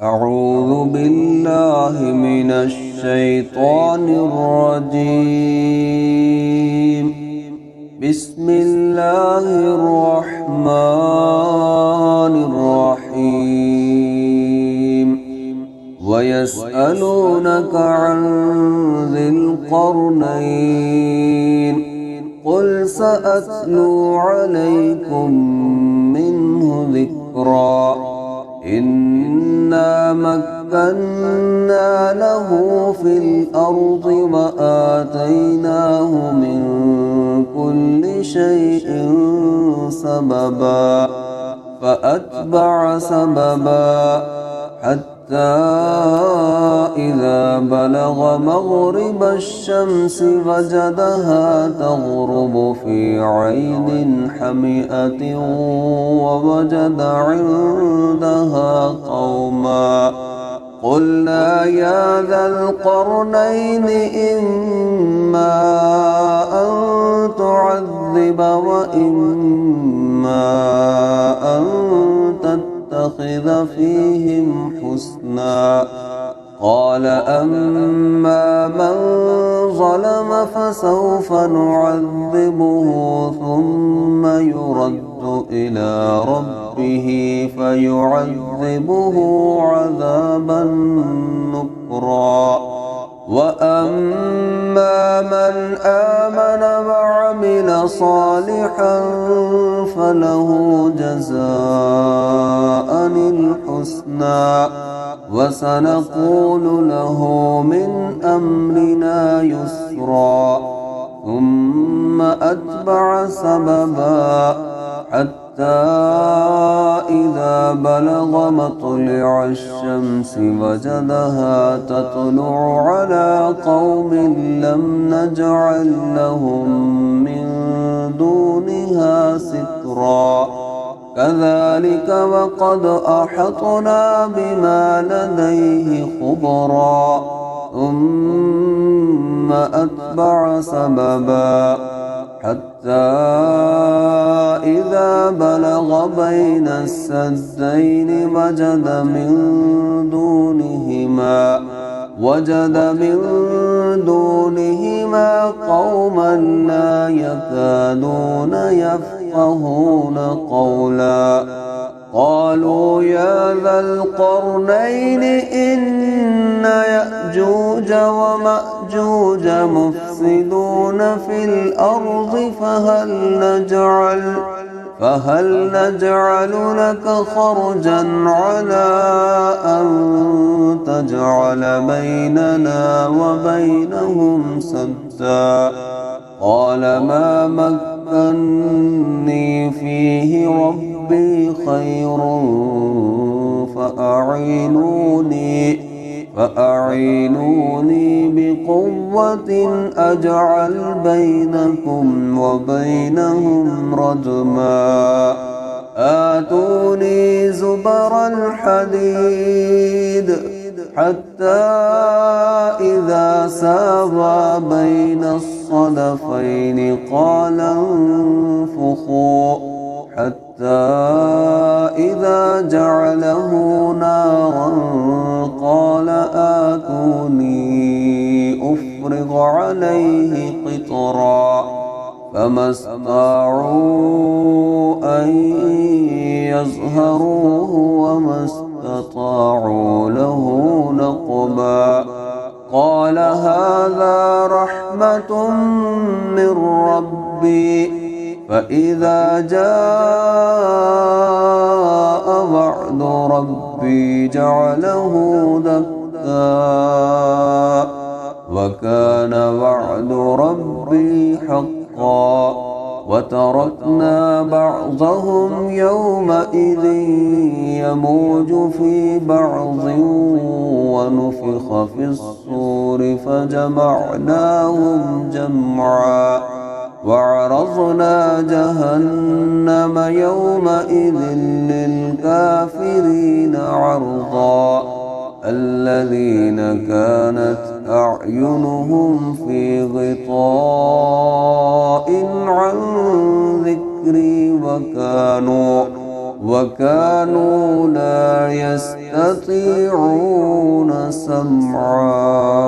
أعوذ بالله من الشيطان الرجيم. بسم الله الرحمن الرحيم. ويسألونك عن ذي القرنين قل سأتلو عليكم منه ذكرا إنا مكنا له في الأرض وآتيناه من كل شيء سببا فأتبع سببا حتى إذا بلغ مغرب الشمس وجدها تغرب في عين حمئة ووجد عندها قوما قلنا يا ذا القرنين إما أن تعذب وإما أن تتخذ فيهم حسنا قال أما من ظلم فسوف نعذبه ثم يرد إلى ربه فيعذبه عذابا نكرا وأما من آمن وعمل صالحا فله جزاء الحسنى وسنقول له من أمرنا يسرا ثم أتبع سببا حتى إذا بلغ مطلع الشمس وجدها تطلع على قوم لم نجعل لهم من دونها سترا كذلك وقد أحطنا بما لديه خبرا ثم أتبع سببا حتى إذا بلغ بين السدين وجد من دونهما قوما لا يكادون يفقهون قولا قالوا يا ذا القرنين إن يأجوج ومأجوج مفسدون في الأرض فهل نجعل لك خرجا على أن تجعل بيننا وبينهم سدا قال ما مكني فيه ربي خير فأعينوني بقوة أجعل بينكم وبينهم ردما آتوني زبر الحديد حتى إذا ساوى بين الصدفين قال انفخوا حتى إذا جعله نارا قال آتوني أفرغ عليه قطرا فما استطاعوا أن يظهروه وما استطاعوا له نقبا قال هذا رحمة من ربي فإذا جاء وعد ربي جعله دكا وكان وعد ربي حقا وتركنا بعضهم يومئذ يموج في بعض ونفخ في الصور فجمعناهم جمعا وعرضنا جهنم يومئذ للكافرين عرضا الذين كانت أعينهم في غطاء عن ذكري وكانوا لا يستطيعون سمعا